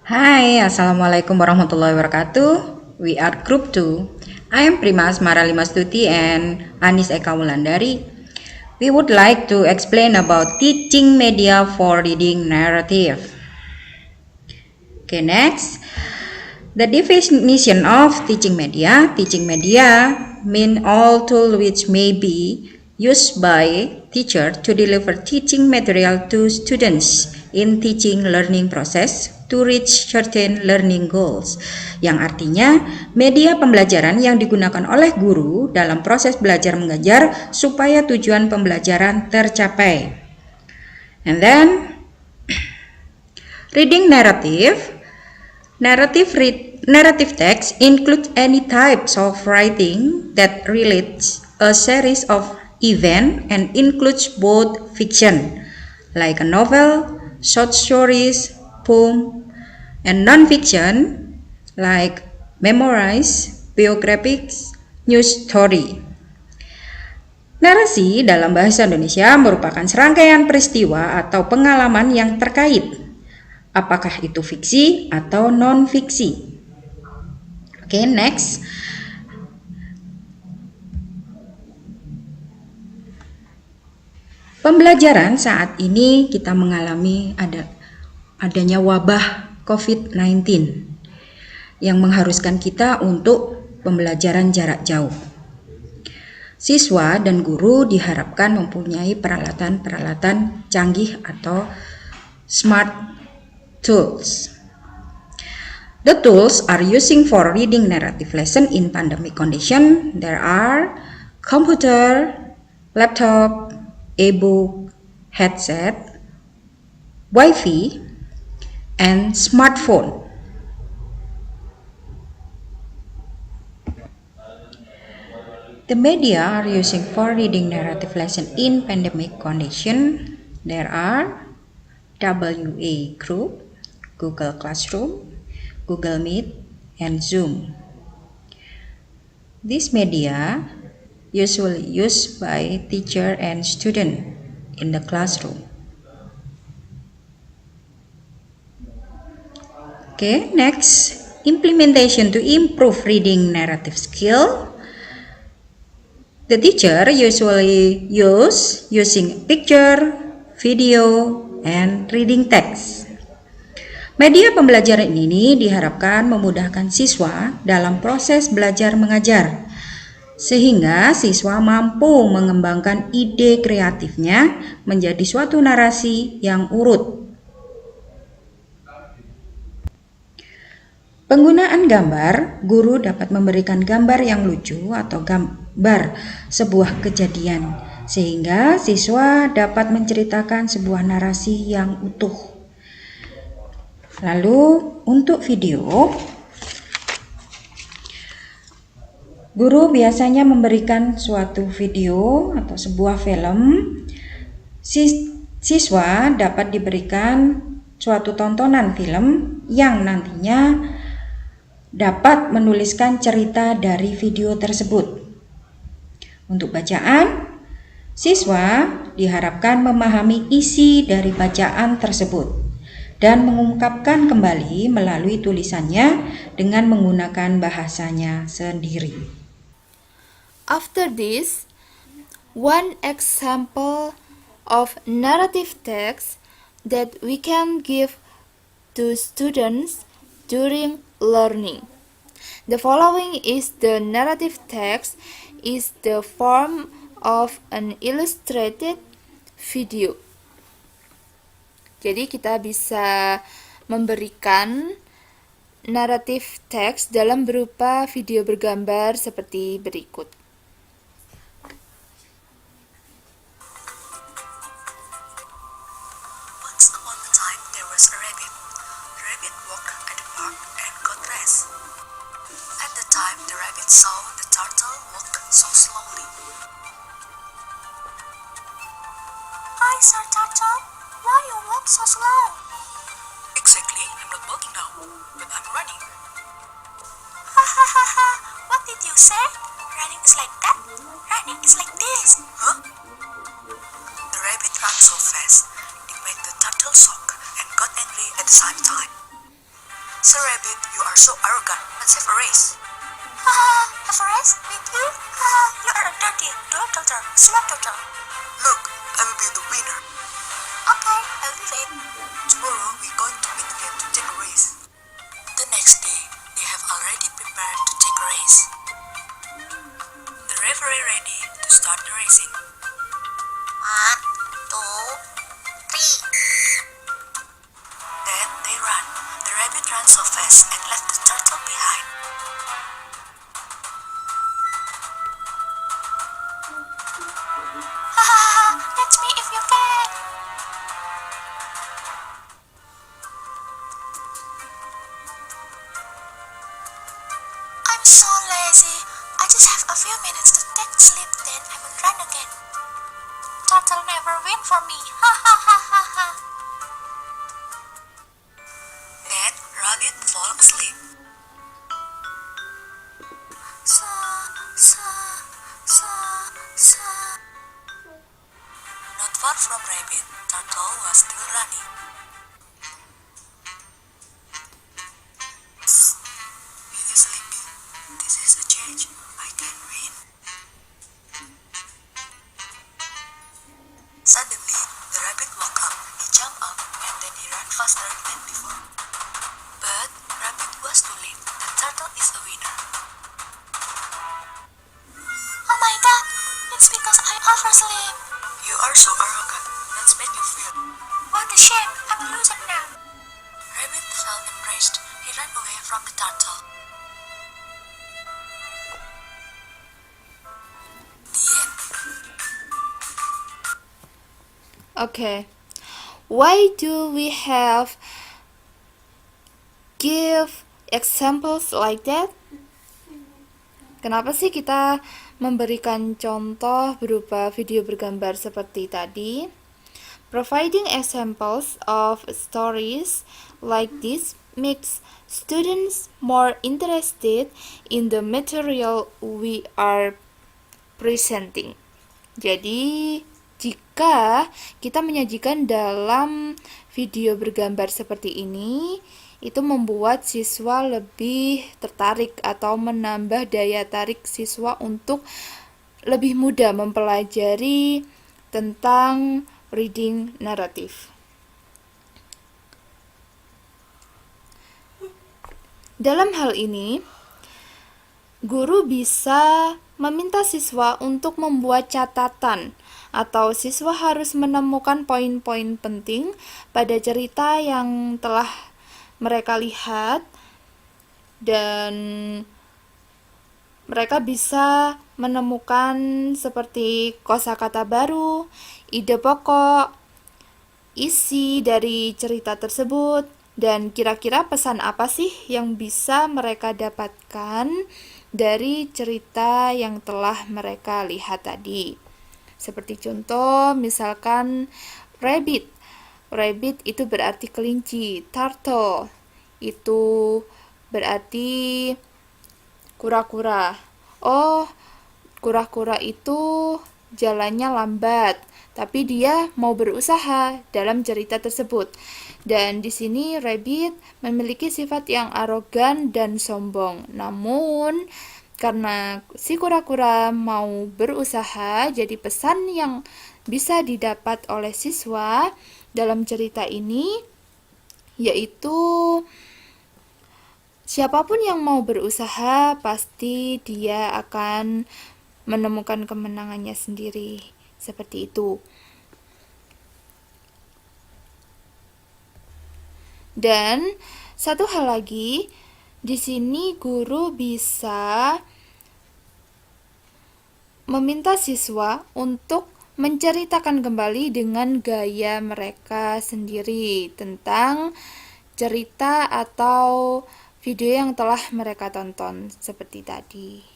Hai, Assalamualaikum warahmatullahi wabarakatuh. We are Group 2. I am Primas Maralima Stuti and Anis Eka Wulandari. We would like to explain about teaching media for reading narrative. Okay, next. The definition of teaching media. Teaching media mean all tool which may be used by teacher to deliver teaching material to students in teaching learning process to reach certain learning goals. Yang artinya media pembelajaran yang digunakan oleh guru dalam proses belajar mengajar supaya tujuan pembelajaran tercapai. And then reading narrative. Narrative text includes any types of writing that relates a series of events and includes both fiction, like a novel, short stories, poem, and non-fiction, like memoirs, biographies, news story. Narasi dalam bahasa Indonesia merupakan serangkaian peristiwa atau pengalaman yang terkait. Apakah itu fiksi atau non-fiksi? Oke, next. Pembelajaran saat ini kita mengalami adanya wabah COVID-19 yang mengharuskan kita untuk pembelajaran jarak jauh. Siswa dan guru diharapkan mempunyai peralatan-peralatan canggih atau smart tools. The tools are using for reading narrative lesson in pandemic condition. There are computer, laptop, e-book, headset, Wi-Fi, and smartphone. The media are using for reading narrative lesson in pandemic condition. There are WA Group, Google Classroom, Google Meet, and Zoom. This media usually used by teacher and student in the classroom. Okay, next, implementation to improve reading narrative skill. The teacher usually using picture, video, and reading text. Media pembelajaran ini diharapkan memudahkan siswa dalam proses belajar mengajar, sehingga siswa mampu mengembangkan ide kreatifnya menjadi suatu narasi yang urut. Penggunaan gambar, guru dapat memberikan gambar yang lucu atau gambar sebuah kejadian, sehingga siswa dapat menceritakan sebuah narasi yang utuh. Lalu untuk video, guru biasanya memberikan suatu video atau sebuah film. Siswa dapat diberikan suatu tontonan film yang nantinya dapat menuliskan cerita dari video tersebut. Untuk bacaan, siswa diharapkan memahami isi dari bacaan tersebut dan mengungkapkan kembali melalui tulisannya dengan menggunakan bahasanya sendiri. After this, one example of narrative text that we can give to students during learning. The following is the narrative text is the form of an illustrated video. Jadi kita bisa memberikan naratif teks dalam berupa video bergambar seperti berikut. Once upon a time there was a rabbit. The rabbit walked at the park and got rest. At the time the rabbit saw the turtle walk so slowly. Hi, Sir Turtle. Why you walk so slow? Exactly, I'm not walking now, but I'm running. Ha ha ha ha, what did you say? Running is like that? Running is like this. Huh? The rabbit ran so fast, it made the turtle shock and got angry at the same time. Sir Rabbit, you are so arrogant. Let's have a race. Have a race? With you? You are a dirty, dog turtle, slap turtle. Look, I will be the winner. Okay, I'll be late. Tomorrow we're going to meet again to take a race. The next day, they have already prepared to take a race. The referee ready to start the racing. 1, 2, 3. Then they run. The rabbit ran so fast and left the turtle behind. Catch me if you can. I'm so lazy. I just have a few minutes to take a sleep, then I will run again. Turtle never win for me. Ha ha ha ha ha. Then Rabbit fall asleep. Sa sa sa sa. Not far from Rabbit, Turtle was still running. He is sleeping. This is a change. I can win. Suddenly, the rabbit woke up. He jumped up and then he ran faster than before. But Rabbit was too late. The turtle is a winner. Oh my god! It's because I oversleep. You are so arrogant. Let's make you feel. What a shame! I'm a loser now. Rabbit felt embraced. He ran away from the turtle. The end. Okay, why do we have give examples like that? Kenapa sih kita memberikan contoh berupa video bergambar seperti tadi? Providing examples of stories like this makes students more interested in the material we are presenting. Jadi, jika kita menyajikan dalam video bergambar seperti ini, itu membuat siswa lebih tertarik atau menambah daya tarik siswa untuk lebih mudah mempelajari tentang reading narrative. Dalam hal ini, guru bisa meminta siswa untuk membuat catatan atau siswa harus menemukan poin-poin penting pada cerita yang telah mereka lihat dan mereka bisa menemukan seperti kosakata baru, ide pokok, isi dari cerita tersebut, dan kira-kira pesan apa sih yang bisa mereka dapatkan dari cerita yang telah mereka lihat tadi. Seperti contoh, misalkan rabbit. Rabbit itu berarti kelinci. Turtle itu berarti kura-kura. Oh, kura-kura itu jalannya lambat, tapi dia mau berusaha dalam cerita tersebut. Dan di sini rabbit memiliki sifat yang arogan dan sombong. Namun, karena si kura-kura mau berusaha, jadi pesan yang bisa didapat oleh siswa dalam cerita ini yaitu siapapun yang mau berusaha pasti dia akan menemukan kemenangannya sendiri. Seperti itu. Dan satu hal lagi, di sini guru bisa meminta siswa untuk menceritakan kembali dengan gaya mereka sendiri tentang cerita atau video yang telah mereka tonton seperti tadi.